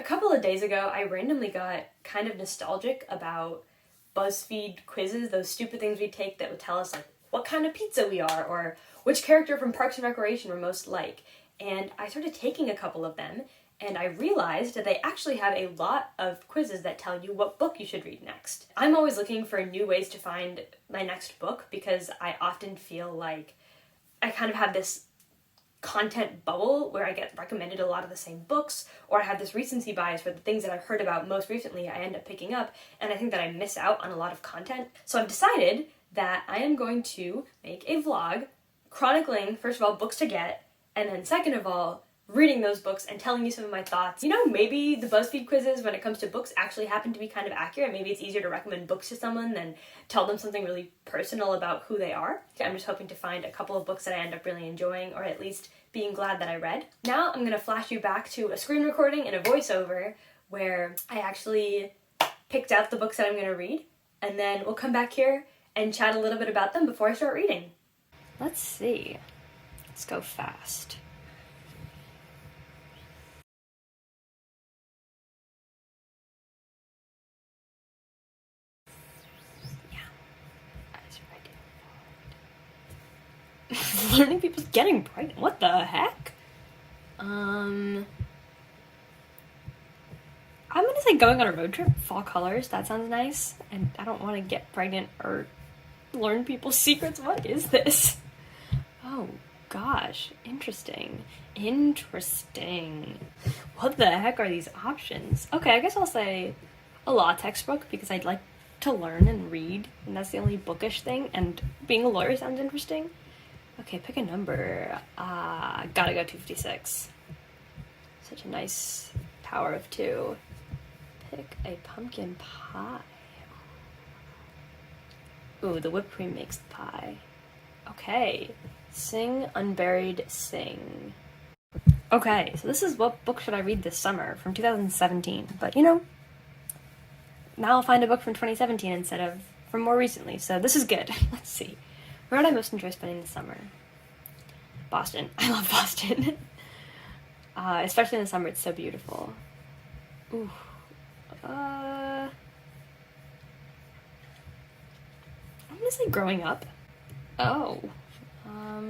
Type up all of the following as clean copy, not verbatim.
couple of days ago, I randomly got kind of nostalgic about Buzzfeed quizzes, those stupid things we take that would tell us like what kind of pizza we are or which character from Parks and Recreation we're most like. And I started taking a couple of them, and I realized that they actually have a lot of quizzes that tell you what book you should read next. I'm always looking for new ways to find my next book because I often feel like I kind of have this content bubble where I get recommended a lot of the same books, or I have this recency bias for the things that I've heard about most recently I end up picking up, and I think that I miss out on a lot of content. So I've decided that I am going to make a vlog chronicling, first of all, books to get, and then second of all, reading those books and telling you some of my thoughts. You know, maybe the BuzzFeed quizzes when it comes to books actually happen to be kind of accurate. Maybe it's easier to recommend books to someone than tell them something really personal about who they are. I'm just hoping to find a couple of books that I end up really enjoying, or at least being glad that I read. Now I'm going to flash you back to a screen recording and a voiceover where I actually picked out the books that I'm going to read, and then we'll come back here and chat a little bit about them before I start reading. Let's see. Let's go fast. Learning people's getting pregnant. What the heck? I'm gonna say going on a road trip. Fall colors. That sounds nice. And I don't want to get pregnant or learn people's secrets. What is this? Oh gosh. Interesting. What the heck are these options? Okay, I guess I'll say a law textbook because I'd like to learn and read, and that's the only bookish thing. And being a lawyer sounds interesting. Okay, pick a number. Gotta go 256. Such a nice power of 2. Pick a pumpkin pie. Ooh, the whipped cream makes the pie. Okay. Sing, Unburied, Sing. Okay, so this is what book should I read this summer from 2017. But, you know, now I'll find a book from 2017 instead of from more recently. So this is good. Let's see. Where would I most enjoy spending the summer? Boston. I love Boston. Especially in the summer, it's so beautiful. Ooh. I'm gonna say growing up. Oh. A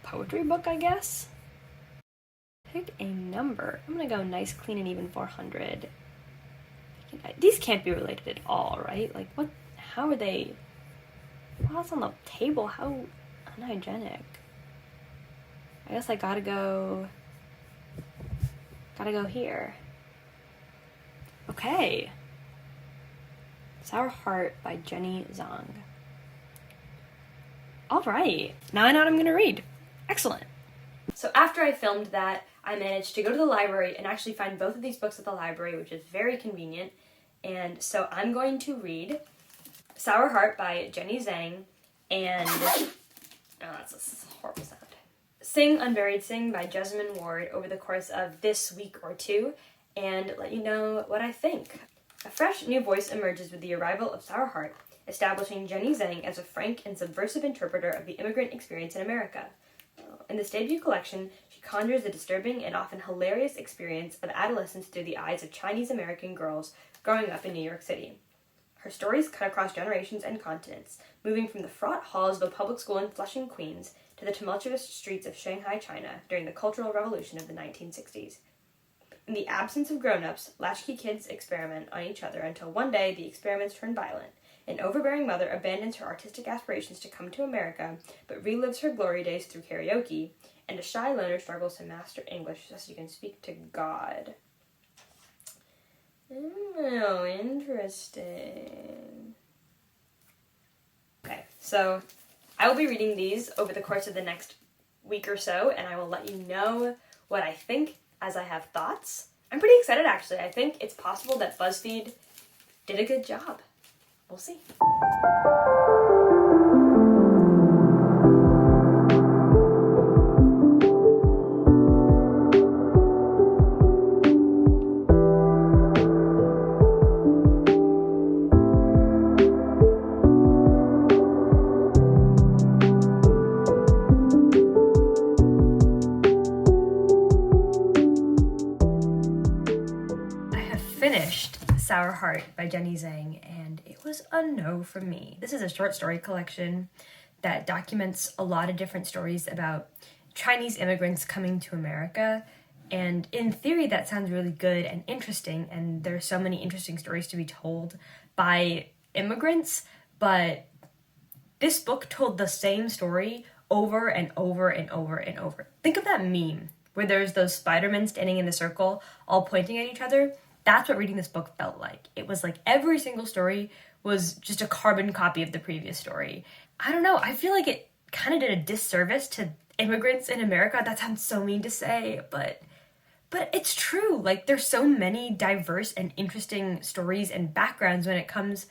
poetry book, I guess? Pick a number. I'm gonna go nice, clean, and even 400. These can't be related at all, right? Like, what? How are they? Well, it's on the table. How unhygienic. I guess I gotta go here. Okay. Sour Heart by Jenny Zhang. All right. Now I know what I'm gonna read. Excellent. So after I filmed that, I managed to go to the library and actually find both of these books at the library, which is very convenient. And so I'm going to read Sour Heart by Jenny Zhang and that's a horrible sound. Sing, Unburied, Sing by Jessamine Ward over the course of this week or two and let you know what I think. A fresh new voice emerges with the arrival of Sour Heart, establishing Jenny Zhang as a frank and subversive interpreter of the immigrant experience in America. In this debut collection, she conjures the disturbing and often hilarious experience of adolescence through the eyes of Chinese-American girls growing up in New York City. Her stories cut across generations and continents, moving from the fraught halls of a public school in Flushing, Queens, to the tumultuous streets of Shanghai, China, during the Cultural Revolution of the 1960s. In the absence of grown-ups, latchkey kids experiment on each other until one day the experiments turn violent. An overbearing mother abandons her artistic aspirations to come to America, but relives her glory days through karaoke, and a shy loner struggles to master English so she can speak to God. Oh, interesting. Okay, so I will be reading these over the course of the next week or so, and I will let you know what I think as I have thoughts. I'm pretty excited, actually. I think it's possible that BuzzFeed did a good job. We'll see. finished Sour Heart by Jenny Zhang, and it was a no from me. This is a short story collection that documents a lot of different stories about Chinese immigrants coming to America. And in theory, that sounds really good and interesting, and there's so many interesting stories to be told by immigrants, but this book told the same story over and over and over and over. Think of that meme where there's those Spider-Men standing in a circle all pointing at each other. That's what reading this book felt like. It was like every single story was just a carbon copy of the previous story. I don't know, I feel like it kind of did a disservice to immigrants in America. That sounds so mean to say, but it's true. Like, there's so many diverse and interesting stories and backgrounds when it comes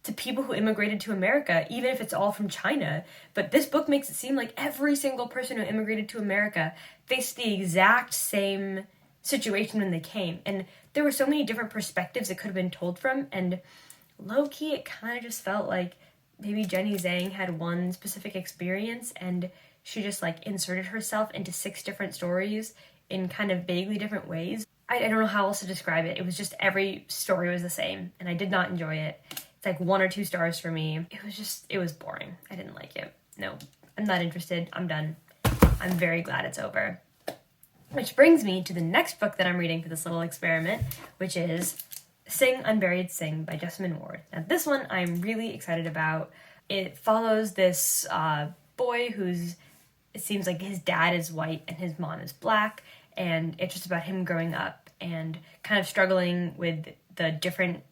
to people who immigrated to America, even if it's all from China. But this book makes it seem like every single person who immigrated to America faced the exact same situation when they came. And there were so many different perspectives it could have been told from, and low-key, it kind of just felt like maybe Jenny Zhang had one specific experience, and she just, like, inserted herself into 6 different stories in kind of vaguely different ways. I don't know how else to describe it. It was just every story was the same, and I did not enjoy it. It's like 1 or 2 stars for me. It was boring. I didn't like it. No, I'm not interested. I'm done. I'm very glad it's over. Which brings me to the next book that I'm reading for this little experiment, which is Sing Unburied Sing by Jessamine Ward. Now, this one I'm really excited about. It follows this boy it seems like his dad is white and his mom is black, and it's just about him growing up and kind of struggling with the different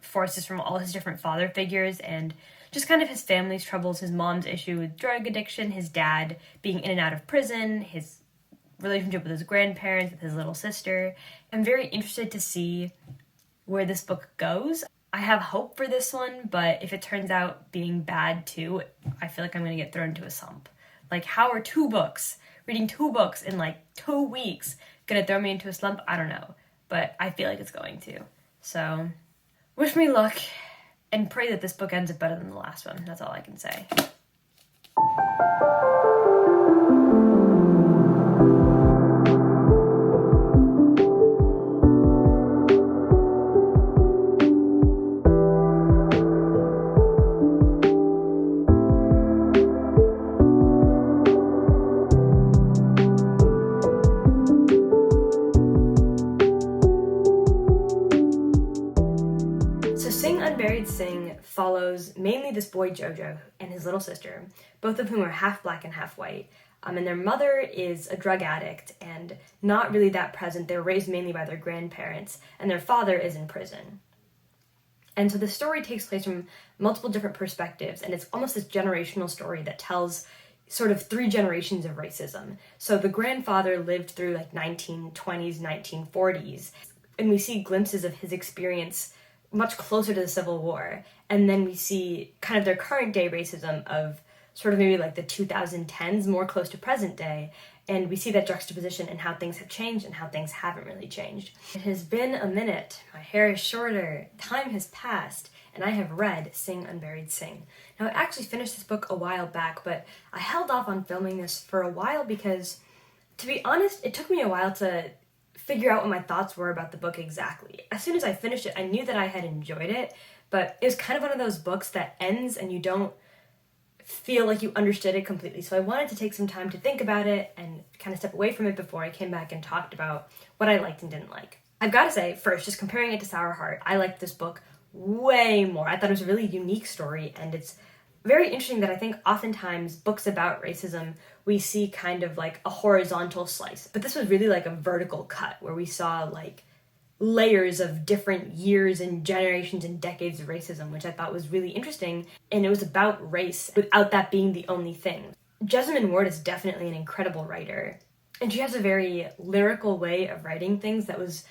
forces from all his different father figures, and just kind of his family's troubles, his mom's issue with drug addiction, his dad being in and out of prison, his relationship with his grandparents, with his little sister. I'm very interested to see where this book goes. I have hope for this one, but if it turns out being bad too, I feel like I'm going to get thrown into a slump. Like, how are reading 2 books in like 2 weeks going to throw me into a slump? I don't know, but I feel like it's going to. So, wish me luck, and pray that this book ends up better than the last one. That's all I can say. Unburied Sing follows mainly this boy Jojo and his little sister, both of whom are half black and half white. And their mother is a drug addict and not really that present. They're raised mainly by their grandparents, and their father is in prison. And so the story takes place from multiple different perspectives, and it's almost this generational story that tells sort of 3 generations of racism. So the grandfather lived through like 1920s, 1940s, and we see glimpses of his experience much closer to the Civil War. And then we see kind of their current day racism of sort of maybe like the 2010s, more close to present day. And we see that juxtaposition in how things have changed and how things haven't really changed. It has been a minute. My hair is shorter. Time has passed. And I have read Sing Unburied Sing. Now, I actually finished this book a while back, but I held off on filming this for a while because, to be honest, it took me a while to figure out what my thoughts were about the book exactly. As soon as I finished it, I knew that I had enjoyed it, but it was kind of one of those books that ends and you don't feel like you understood it completely. So I wanted to take some time to think about it and kind of step away from it before I came back and talked about what I liked and didn't like. I've got to say, first, just comparing it to Sour Heart, I liked this book way more. I thought it was a really unique story, and it's very interesting that I think oftentimes books about racism, we see kind of like a horizontal slice. But this was really like a vertical cut where we saw like layers of different years and generations and decades of racism, which I thought was really interesting. And it was about race without that being the only thing. Jessamine Ward is definitely an incredible writer. And she has a very lyrical way of writing things that was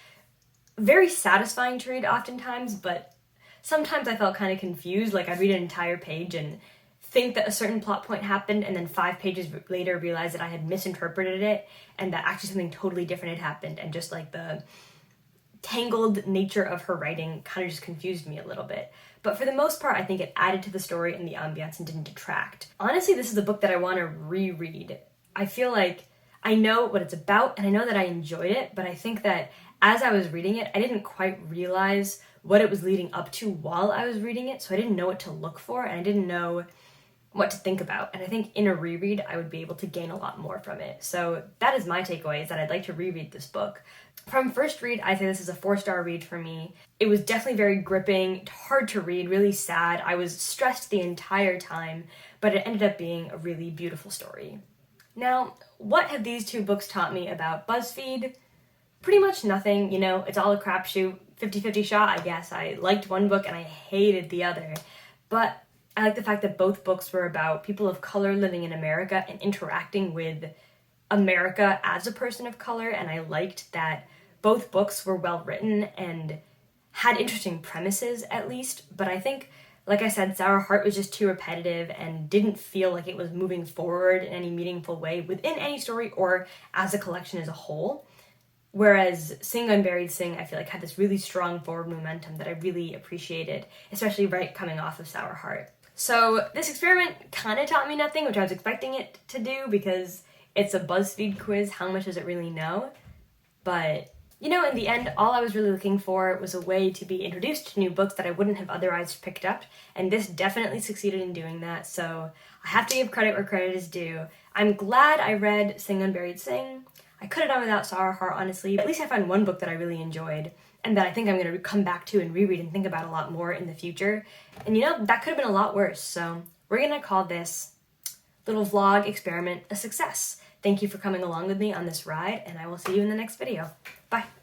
very satisfying to read oftentimes, but sometimes I felt kind of confused. Like, I'd read an entire page and think that a certain plot point happened, and then 5 pages later realize that I had misinterpreted it and that actually something totally different had happened, and just like the tangled nature of her writing kind of just confused me a little bit. But for the most part, I think it added to the story and the ambiance and didn't detract. Honestly, this is a book that I want to reread. I feel like I know what it's about and I know that I enjoyed it, but I think that as I was reading it, I didn't quite realize what it was leading up to while I was reading it, so I didn't know what to look for and I didn't know what to think about. And I think in a reread, I would be able to gain a lot more from it. So that is my takeaway, is that I'd like to reread this book. From first read, I'd say this is a 4-star read for me. It was definitely very gripping, hard to read, really sad. I was stressed the entire time, but it ended up being a really beautiful story. Now, what have these 2 books taught me about BuzzFeed? Pretty much nothing, you know, it's all a crapshoot, 50-50 shot, I guess. I liked one book and I hated the other. But I like the fact that both books were about people of color living in America and interacting with America as a person of color, and I liked that both books were well written and had interesting premises at least, but I think, like I said, Sour Heart was just too repetitive and didn't feel like it was moving forward in any meaningful way within any story or as a collection as a whole. Whereas Sing Unburied Sing, I feel like had this really strong forward momentum that I really appreciated, especially right coming off of Sour Heart. So this experiment kind of taught me nothing, which I was expecting it to do because it's a BuzzFeed quiz. How much does it really know? But, you know, in the end, all I was really looking for was a way to be introduced to new books that I wouldn't have otherwise picked up, and this definitely succeeded in doing that, so I have to give credit where credit is due. I'm glad I read Sing Unburied Sing. I could have done without Sour Heart, honestly, but at least I found one book that I really enjoyed, and that I think I'm going to come back to and reread and think about a lot more in the future. And you know, that could have been a lot worse, so we're going to call this little vlog experiment a success. Thank you for coming along with me on this ride, and I will see you in the next video. Bye!